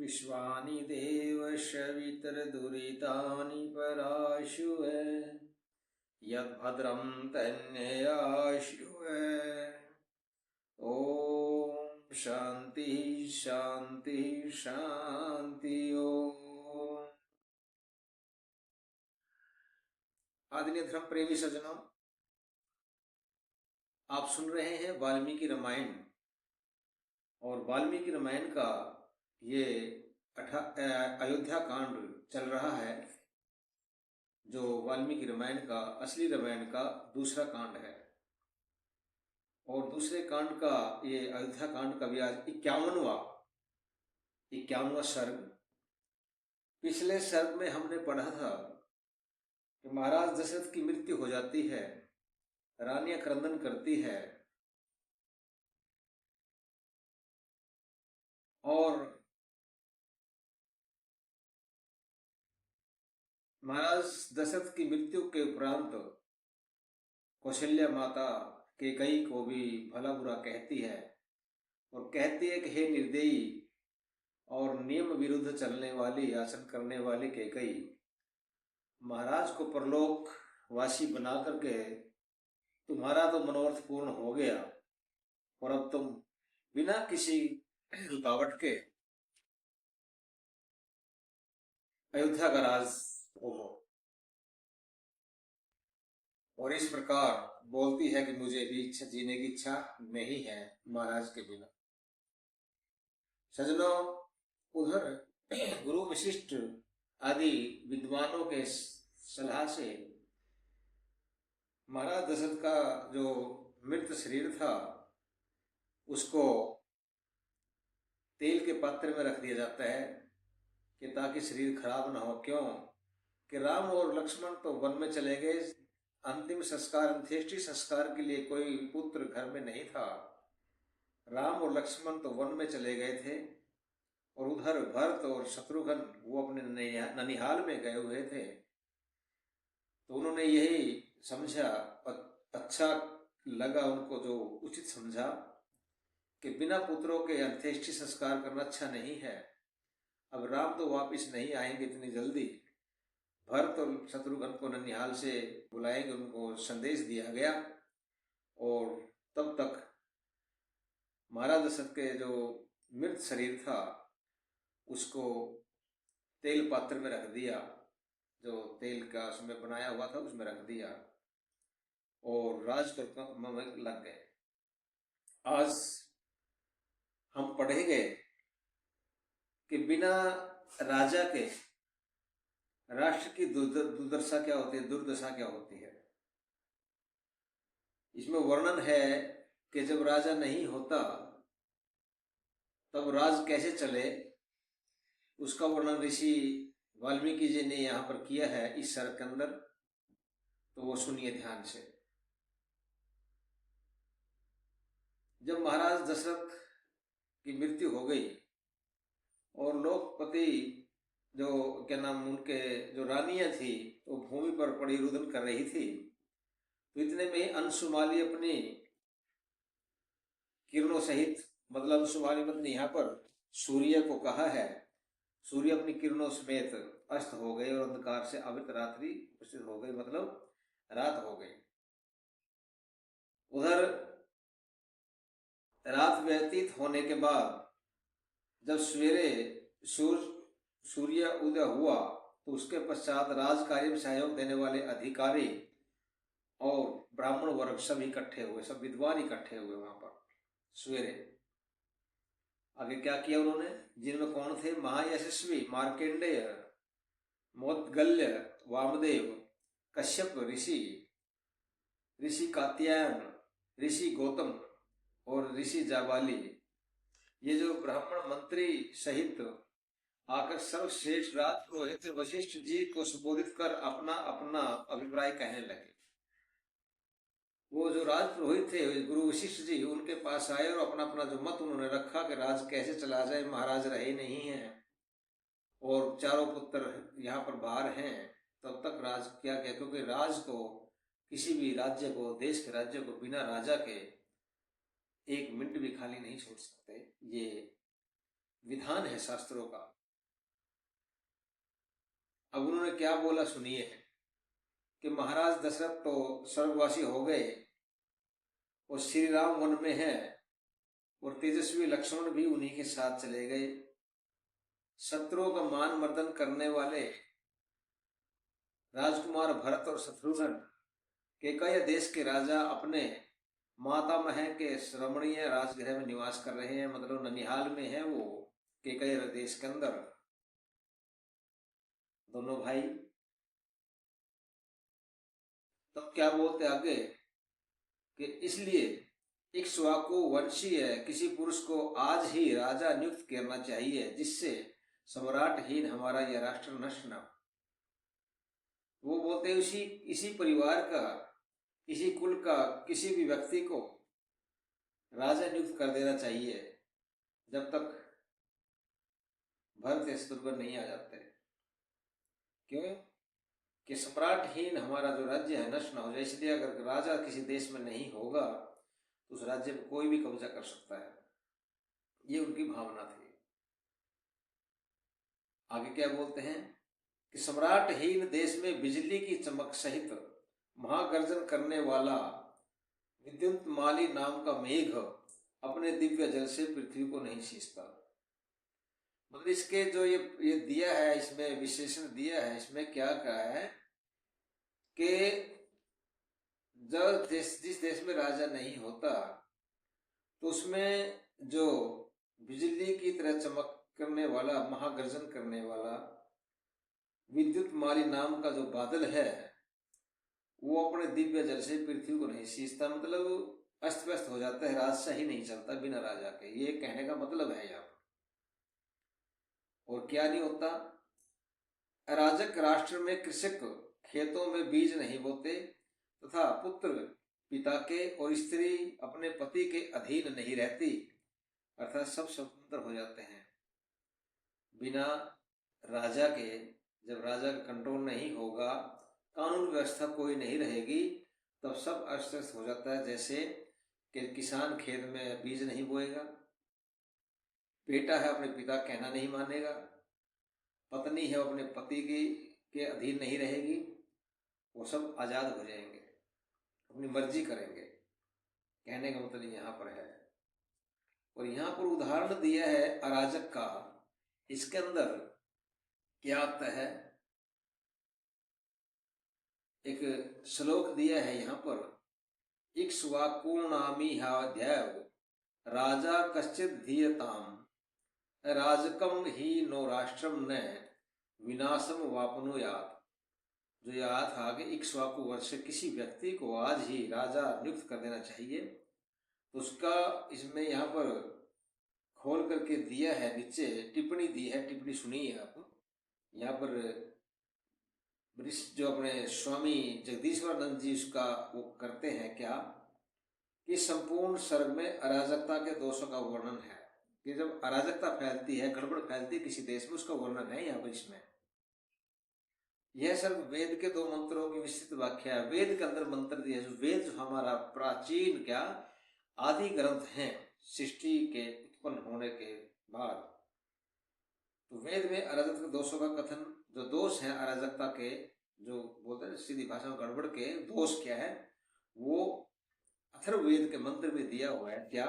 विश्वानि देव शवितरदुरितानि पराशुव यद्भद्रं तन्ययाशुव। ओम शांति शांति शांति। ओम। आदरणीय धर्म प्रेमी सज्जनों, आप सुन रहे हैं वाल्मीकि रामायण और वाल्मीकि रामायण का ये अयोध्या कांड चल रहा है, जो वाल्मीकि रामायण का असली रामायण का दूसरा कांड है। और दूसरे कांड का, ये अयोध्या कांड का भी आज 51वां सर्ग। पिछले सर्ग में हमने पढ़ा था कि महाराज दशरथ की मृत्यु हो जाती है, रानियां क्रंदन करती है और महाराज दशरथ की मृत्यु के उपरांत कौशल्या माता कैकेयी को भी भला बुरा कहती है और कहती है कि हे निर्दयी और नियम विरुद्ध चलने वाली, आचरण करने वाली कैकेयी, महाराज को परलोक वासी बना करके तुम्हारा तो मनोरथ पूर्ण हो गया और अब तुम बिना किसी रुकावट के अयोध्या का राज हो। और इस प्रकार बोलती है कि मुझे भी इच्छा, जीने की इच्छा नहीं है महाराज के बिना। सज्जनों, उधर गुरु वशिष्ठ आदि विद्वानों के सलाह से महाराज दशरथ का जो मृत शरीर था उसको तेल के पात्र में रख दिया जाता है कि ताकि शरीर खराब ना हो। क्यों कि राम और लक्ष्मण तो वन में चले गए, अंतिम संस्कार, अंत्येष्टि संस्कार के लिए कोई पुत्र घर में नहीं था। राम और लक्ष्मण तो वन में चले गए थे और उधर भरत और शत्रुघ्न वो अपने ननिहाल में गए हुए थे। तो उन्होंने यही समझा, अच्छा लगा उनको, जो उचित समझा कि बिना पुत्रों के अंत्येष्टि संस्कार करना अच्छा नहीं है। अब राम तो वापिस नहीं आएंगे इतनी जल्दी, भरत और शत्रुघ्न को ननिहाल से बुलाएंगे, उनको संदेश दिया गया। और तब तक महाराज दशरथ के जो मृत शरीर था उसको तेल पात्र में रख दिया, जो तेल का उसमें बनाया हुआ था उसमें रख दिया और राजकर्म में लग गए। आज हम पढ़ेंगे कि बिना राजा के राष्ट्र की दुर्दशा क्या होती है, दुर्दशा क्या होती है। इसमें वर्णन है कि जब राजा नहीं होता तब राज कैसे चले, उसका वर्णन ऋषि वाल्मीकि जी ने यहाँ पर किया है इस सर्ग के अंदर। तो वो सुनिए ध्यान से। जब महाराज दशरथ की मृत्यु हो गई और लोकपति जो क्या नाम, उनके जो रानियां थी वो भूमि पर पड़ी रुदन कर रही थी, तो इतने में अंशुमाली अपनी किरणों सहित, मतलब अंशुमाली मतलब यहाँ पर सूर्य को कहा है, सूर्य अपनी किरणों समेत अस्त हो गए और अंधकार से आवृत रात्रि उपस्थित हो गई, मतलब रात हो गई। उधर रात व्यतीत होने के बाद जब सवेरे सूर्य उदय हुआ तो उसके पश्चात राज कार्य में सहयोग देने वाले अधिकारी और ब्राह्मण वर्ग सब इकट्ठे हुए, सब विद्वान इकट्ठे हुए वहां पर सवेरे। आगे क्या किया उन्होंने, जिनमें कौन थे, महायशस्वी मार्केंडेय, मोदगल्य, वामदेव, कश्यप ऋषि, ऋषि कात्यायन, ऋषि गौतम और ऋषि जाबाली, ये जो ब्राह्मण मंत्री सहित आकर सर्वश्रेष्ठ राजपुरोहित वशिष्ठ जी को संबोधित कर अपना अपना अभिप्राय कहने लगे। वो जो राजपुरोहित थे गुरु वशिष्ठ जी, उनके पास आए और अपना अपना जो मत उन्होंने रखा कि राज कैसे चला जाए, महाराज रहे नहीं हैं और चारों पुत्र यहाँ पर बाहर हैं, तब तक राज क्या क्या, क्योंकि राज को, किसी भी राज्य को, देश के राज्य को बिना राजा के एक मिनट भी खाली नहीं छोड़ सकते। ये विधान है शास्त्रों का। अब उन्होंने क्या बोला सुनिए, कि महाराज दशरथ तो स्वर्गवासी हो गए और श्री राम वन में है और तेजस्वी लक्ष्मण भी उन्हीं के साथ चले गए। शत्रुओं का मान मर्दन करने वाले राजकुमार भरत और शत्रुघ्न केकय देश के राजा अपने मातामह के रमणीय राजगृह में निवास कर रहे हैं, मतलब ननिहाल में है वो केकय देश के अंदर दोनों भाई। तो क्या बोलते आगे कि इसलिए इक्ष्वाकु वंशीय किसी पुरुष को आज ही राजा नियुक्त करना चाहिए, जिससे सम्राटहीन हमारा यह राष्ट्र नष्ट न। वो बोलते इसी परिवार का, इसी कुल का किसी भी व्यक्ति को राजा नियुक्त कर देना चाहिए जब तक भरत या शत्रुघ्न नहीं आ जाते। क्यों? कि सम्राटहीन हमारा जो राज्य है नष्ट न हो जाए, इसलिए अगर राजा किसी देश में नहीं होगा तो उस राज्य पर कोई भी कब्जा कर सकता है। ये उनकी भावना थी। आगे क्या बोलते हैं कि सम्राटहीन देश में बिजली की चमक सहित महागर्जन करने वाला विद्युन्माली नाम का मेघ अपने दिव्य जल से पृथ्वी को नहीं सींचता। मतलब इसके जो ये दिया है, इसमें विशेषण दिया है, इसमें क्या कहा है कि जब जिस देश में राजा नहीं होता तो उसमें जो बिजली की तरह चमक करने वाला, महागर्जन करने वाला विद्युन्माली नाम का जो बादल है वो अपने दिव्य जल से पृथ्वी को नहीं सींचता, मतलब अस्त व्यस्त हो जाता है, राजशाही ही नहीं चलता बिना राजा के। ये कहने का मतलब है यहाँ पर। और क्या नहीं होता? अराजक राष्ट्र में कृषक खेतों में बीज नहीं बोते तथा पुत्र पिता के और स्त्री अपने पति के अधीन नहीं रहती, अर्थात सब स्वतंत्र हो जाते हैं बिना राजा के। जब राजा का कंट्रोल नहीं होगा, कानून व्यवस्था कोई नहीं रहेगी, तब सब अस्त व्यस्त हो जाता है। जैसे कि किसान खेत में बीज नहीं बोएगा, बेटा है अपने पिता कहना नहीं मानेगा, पत्नी है अपने पति के अधीन नहीं रहेगी, वो सब आजाद हो जाएंगे, अपनी मर्जी करेंगे। कहने का मतलब यहाँ पर है। और यहाँ पर उदाहरण दिया है अराजक का। इसके अंदर क्या आता है, एक श्लोक दिया है यहाँ पर, इक्ष्वाकुर्णामिहाध्याय राजा कश्चित धीयताम राजकम ही नो राष्ट्रम न विनाशम वापनुयात। जो याद था कि इक्ष्वाकु वर्ष किसी व्यक्ति को आज ही राजा नियुक्त कर देना चाहिए, तो उसका इसमें यहाँ पर खोल करके दिया है, नीचे टिप्पणी दी है, टिप्पणी सुनिए आप। यहाँ पर जो अपने स्वामी जगदीश्वरानंद जी उसका वो करते हैं क्या कि संपूर्ण सर्ग में अराजकता के दोषों का वर्णन है, कि जब अराजकता फैलती है, गड़बड़ फैलती है किसी देश में, उसका वर्णन है यहाँ पर। इसमें यह सर्ग वेद के 2 मंत्रों की विस्तृत व्याख्या है। वेद के अंदर मंत्र दिए, जो वेद जो हमारा प्राचीन क्या आदि ग्रंथ हैं सृष्टि के उत्पन्न होने के बाद, तो वेद में अराजकता के दोषों का कथन, जो दोष हैं अराजकता के, जो बोलते हैं सीधी भाषा में गड़बड़ के दोष क्या है, वो अथर्ववेद के मंत्र में दिया हुआ है। क्या?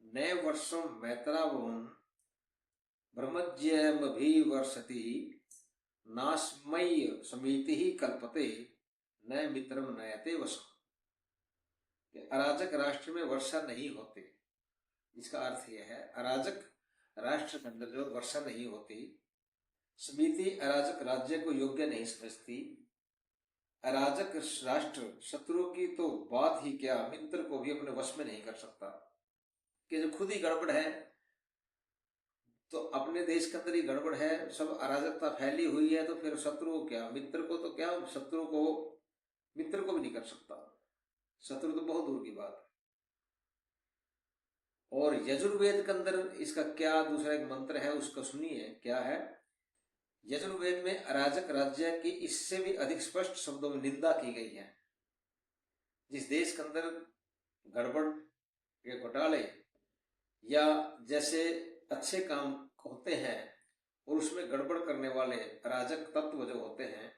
नए वर्षों मैत्रावरुण ब्रह्मज्यमभिवर्षति नास्मय्य समिति ही कल्पते न मित्रम नयते वसम। अराजक राष्ट्र में वर्षा नहीं होती, इसका अर्थ यह है अराजक राष्ट्र के अंदर जो वर्षा नहीं होती, समिति अराजक राज्य को योग्य नहीं समझती, अराजक राष्ट्र शत्रु की तो बात ही क्या, मित्र को भी अपने वश में नहीं कर सकता। कि जो खुद ही गड़बड़ है, तो अपने देश के अंदर ही गड़बड़ है, सब अराजकता फैली हुई है, तो फिर शत्रु क्या, मित्र को तो क्या, शत्रु को मित्र को भी नहीं कर सकता, शत्रु तो बहुत दूर की बात है। और यजुर्वेद के अंदर इसका क्या दूसरा एक मंत्र है, उसका सुनिए क्या है। यजुर्वेद में अराजक राज्य की इससे भी अधिक स्पष्ट शब्दों में निंदा की गई है। जिस देश के अंदर गड़बड़ या घोटाले, या जैसे अच्छे काम होते हैं और उसमें गड़बड़ करने वाले अराजक तत्व जो होते हैं,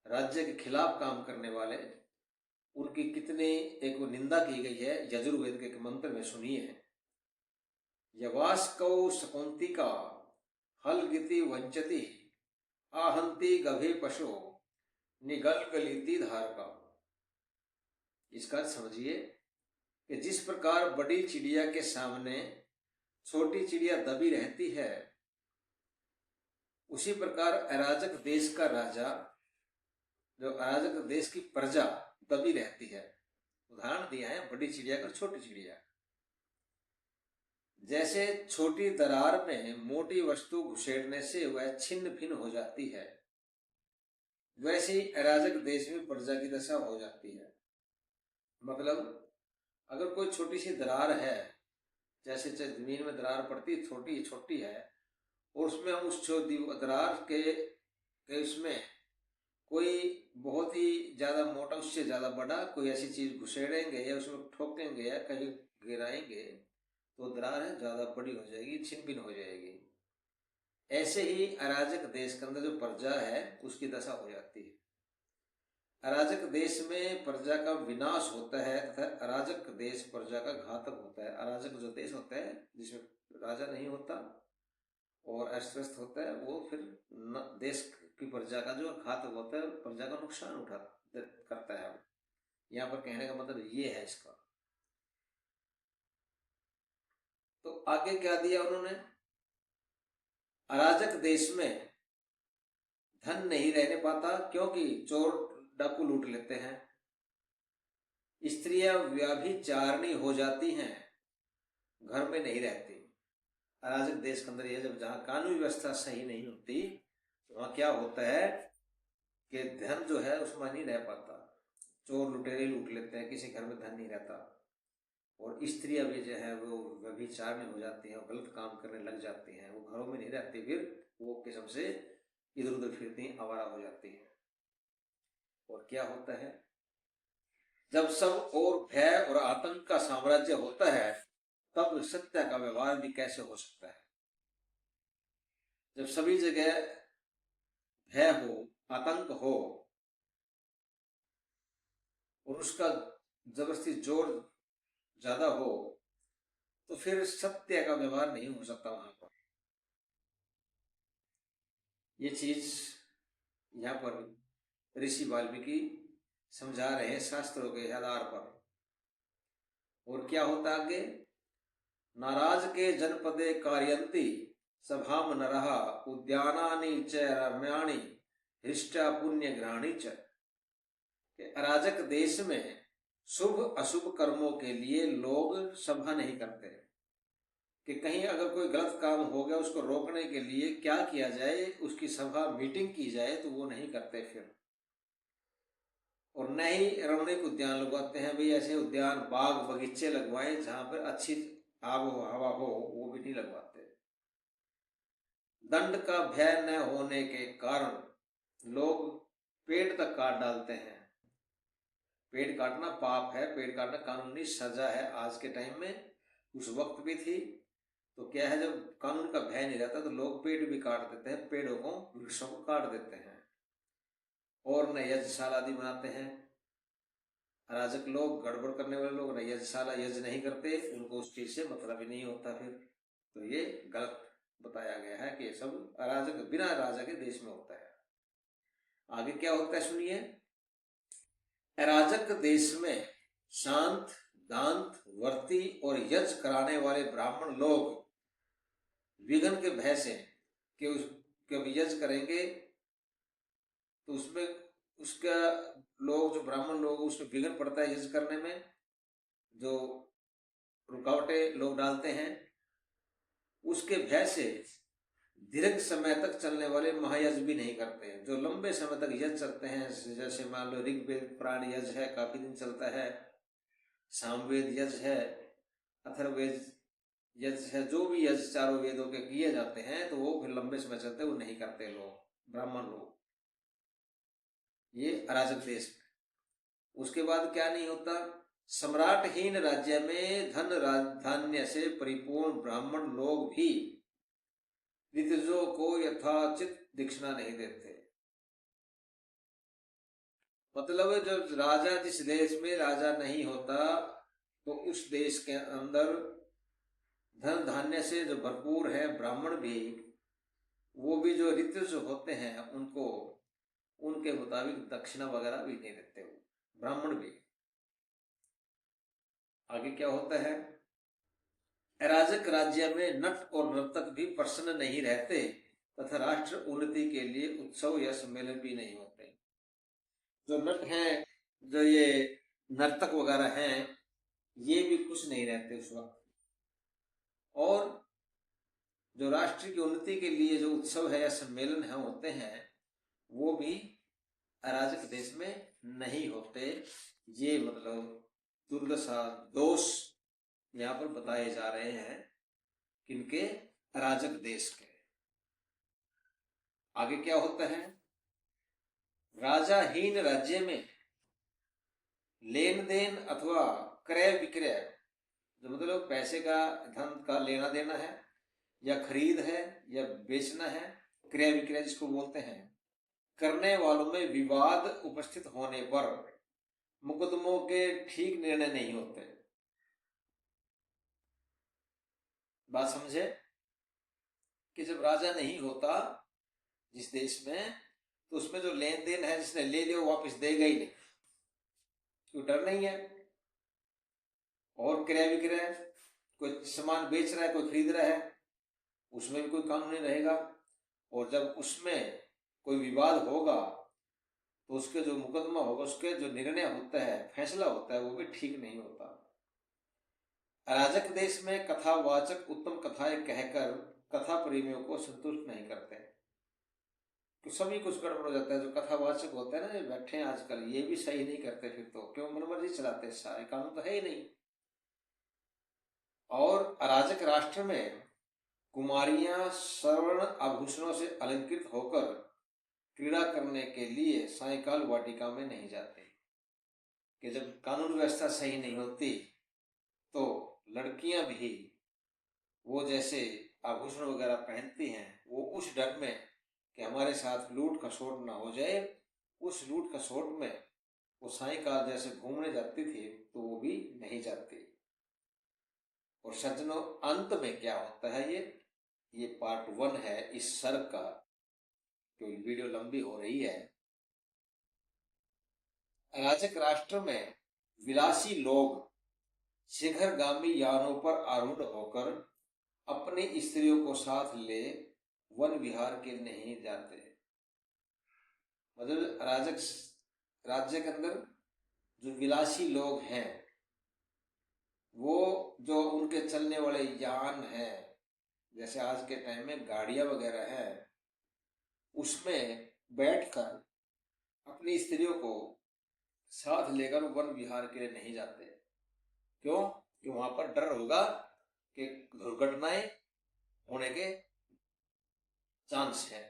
राज्य के खिलाफ काम करने वाले, उनकी कितनी एक निंदा की गई है यजुर्वेद के मंत्र में, सुनिए। यवास्कौ शकुंतिका हलगिति वंचति आहंति गभे पशु निगलगलिति धारका। इसका समझिए कि जिस प्रकार बड़ी चिड़िया के सामने छोटी चिड़िया दबी रहती है, उसी प्रकार अराजक देश का राजा, जो अराजक देश की प्रजा दबी रहती है। उदाहरण दिया है बड़ी चिड़िया का, छोटी चिड़िया। जैसे छोटी दरार में मोटी वस्तु घुसेड़ने से वह छिन्न भिन्न हो जाती है, वैसे ही अराजक देश में प्रजा की दशा हो जाती है। मतलब अगर कोई छोटी सी दरार है, जैसे जमीन में दरार पड़ती छोटी छोटी है, और उसमें हम उस दरार के उसमें कोई बहुत ही ज्यादा मोटा, उससे ज्यादा बड़ा कोई ऐसी चीज घुसेड़ेंगे या उसमें ठोकेंगे या कहीं गिराएंगे, तो दरार है ज्यादा बड़ी हो जाएगी, छिन्न भिन्न हो जाएगी। ऐसे ही अराजक देश के अंदर जो प्रजा है उसकी दशा हो जाती है। अराजक देश में प्रजा का विनाश होता है तथा अराजक देश प्रजा का घातक होता है। अराजक जो देश होता है जिसमें राजा नहीं होता और अस्त होता है, वो फिर देश की प्रजा का जो घातक होता है, प्रजा का नुकसान करता है। यहाँ पर कहने का मतलब ये है इसका। तो आगे क्या दिया उन्होंने, अराजक देश में धन नहीं रहने पाता क्योंकि चोर डाकू लूट लेते हैं, स्त्रियां व्यभिचारिणी हो जाती हैं, घर में नहीं रहती। अराजक देश के अंदर ये जब जहां कानूनी व्यवस्था सही नहीं होती तो वहां क्या होता है कि धन जो है उसमें नहीं रह पाता, चोर लुटेरे लूट लेते हैं, किसी घर में धन नहीं रहता, और स्त्रियां भी जो है वो व्यभिचारिणी हो जाती हैं, गलत काम करने लग जाती हैं, वो घरों में नहीं रहती, फिर वो किस्म से इधर उधर फिरती आवारा हो जाती है। और क्या होता है, जब सब और भय और आतंक का साम्राज्य होता है तब सत्य का व्यवहार भी कैसे हो सकता है। जब सभी जगह भय हो, आतंक हो और उसका जबरदस्ती जोर ज्यादा हो, तो फिर सत्य का व्यवहार नहीं हो सकता वहां पर। ये चीज यहां पर ऋषि वाल्मीकि समझा रहे हैं शास्त्रों के आधार पर। और क्या होता आगे, नाराज के जनपदे कार्यंती सभाम नरः उद्यानानि च रम्याणि हृष्टा पुण्य ग्रहणी च। अराजक देश में शुभ अशुभ कर्मों के लिए लोग सभा नहीं करते, कि कहीं अगर कोई गलत काम हो गया उसको रोकने के लिए क्या किया जाए, उसकी सभा मीटिंग की जाए, तो वो नहीं करते फिर। और न ही रमणीक उद्यान लगवाते हैं, भाई ऐसे उद्यान बाग बगीचे लगवाए जहां पर अच्छी आब हवा हो, वो भी नहीं लगवाते। दंड का भय न होने के कारण लोग पेड़ तक काट डालते हैं। पेड़ काटना पाप है, पेड़ काटना कानूनी सजा है आज के टाइम में, उस वक्त भी थी। तो क्या है, जब कानून का भय नहीं रहता तो लोग पेड़ भी काट देते हैं, पेड़ों को वृक्षों को काट देते हैं और न यज्ञशाला आदि बनाते हैं। अराजक लोग, गड़बड़ करने वाले लोग न यज्ञशाला यज्ञ नहीं करते, उनको उस चीज से मतलब ही नहीं होता फिर। तो ये गलत बताया गया है कि ये सब अराजक बिना राजा के देश में होता है। आगे क्या होता है सुनिए, अराजक देश में शांत दांत वर्ती और यज्ञ कराने वाले ब्राह्मण लोग विघ्न के भय से कि यज्ञ करेंगे तो उसमें उसका लोग, जो ब्राह्मण लोग, उसमें विघ्न पड़ता है यज्ञ करने में, जो रुकावटें लोग डालते हैं, उसके भय से दीर्घ समय तक चलने वाले महायज्ञ भी नहीं करते हैं। जो लंबे समय तक यज्ञ चलते हैं, जैसे मान लो ऋग्वेद पुराण यज्ञ है, काफी दिन चलता है, सामवेद यज्ञ है, अथर्ववेद यज्ञ है, जो भी यज्ञ चारों वेदों के किए जाते हैं तो वो फिर लंबे समय चलते, वो नहीं करते लोग, ब्राह्मण लोग, ये अराजक देश में। उसके बाद क्या नहीं होता, सम्राटहीन राज्य में धन धान्य से परिपूर्ण ब्राह्मण लोग भी ऋतजों को यथाचित दीक्षिणा नहीं देते। मतलब जब राजा, जिस देश में राजा नहीं होता तो उस देश के अंदर धन धान्य से जो भरपूर है ब्राह्मण भी, वो भी जो ऋतज होते हैं उनको उनके मुताबिक दक्षिणा वगैरह भी नहीं देते हो ब्राह्मण भी। आगे क्या होता है, अराजक राज्य में नट और नर्तक भी प्रसन्न नहीं रहते तथा राष्ट्र उन्नति के लिए उत्सव या सम्मेलन भी नहीं होते। जो नट हैं, जो ये नर्तक वगैरह हैं, ये भी खुश नहीं रहते उस वक्त। और जो राष्ट्र की उन्नति के लिए जो उत्सव है या सम्मेलन है होते हैं, वो भी अराजक देश में नहीं होते। ये मतलब दुर्दशा, दोष यहाँ पर बताए जा रहे हैं किनके, अराजक देश के। आगे क्या होता है, राजाहीन राज्य में लेन देन अथवा क्रय विक्रय, जो मतलब पैसे का, धन का लेना देना है या खरीद है या बेचना है, क्रय विक्रय जिसको बोलते हैं, करने वालों में विवाद उपस्थित होने पर मुकदमों के ठीक निर्णय नहीं होते। बात समझे कि जब राजा नहीं होता जिस देश में, तो उसमें जो लेन देन है, जिसने ले लिया वो वापस देगा ही नहीं, क्यों, डर नहीं है। और क्रय विक्रय, कोई सामान बेच रहा है, कोई खरीद रहा है, उसमें भी कोई कानून नहीं रहेगा। और जब उसमें कोई विवाद होगा तो उसके जो मुकदमा होगा, उसके जो निर्णय होता है, फैसला होता है, वो भी ठीक नहीं होता। अराजक देश में कथावाचक उत्तम कथाएं कहकर कथा प्रेमियों को संतुष्ट नहीं करते, तो सभी कुछ गड़बड़ हो जाता है। जो कथावाचक होते हैं ना, ये बैठे हैं आजकल, ये भी सही नहीं करते, फिर तो क्यों मनमर्जी चलाते, सारे कानून तो है ही नहीं। और अराजक राष्ट्र में कुमारियां स्वर्ण आभूषणों से अलंकृत होकर क्रीड़ा करने के लिए सायकाल वाटिका में नहीं जाते। कि जब कानून व्यवस्था सही नहीं होती तो लड़कियां भी वो जैसे आभूषण वगैरह पहनती हैं, वो उस डर में कि हमारे साथ लूट खसोट ना हो जाए, उस लूट खसोट में वो सायकाल जैसे घूमने जाती थी, तो वो भी नहीं जाती। और सज्जनों, अंत में क्या होता है, ये पार्ट 1 है इस सर्ग का, क्योंकि वीडियो लंबी हो रही है। अराजक राष्ट्र में विलासी लोग शिखरगामी यानों पर आरूढ़ होकर अपनी स्त्रियों को साथ ले वन विहार के नहीं जाते। मतलब अराजक राज्य के अंदर जो विलासी लोग हैं, वो जो उनके चलने वाले यान हैं, जैसे आज के टाइम में गाड़ियां वगैरह हैं, उसमें बैठकर अपनी स्त्रियों को साथ लेकर वन विहार के लिए नहीं जाते। क्यों? कि वहां पर डर होगा कि दुर्घटनाएं होने के चांस है।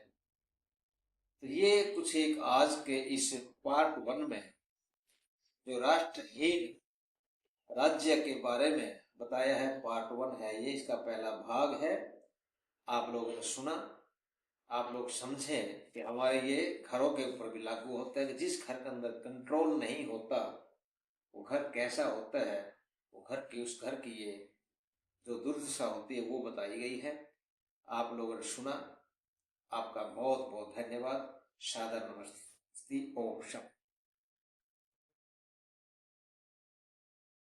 तो ये कुछ एक आज के इस पार्ट 1 में जो राष्ट्रहीन राज्य के बारे में बताया है, पार्ट 1 है ये, इसका पहला भाग है। आप लोगों ने सुना, आप लोग समझे कि हमारे ये घरों के ऊपर भी लागू होता है कि जिस घर के अंदर कंट्रोल नहीं होता वो घर कैसा होता है, वो घर की, उस घर की ये जो दुर्दशा होती है वो बताई गई है। आप लोगों ने सुना, आपका बहुत बहुत धन्यवाद। सादर नमस्ते। ओम शांति।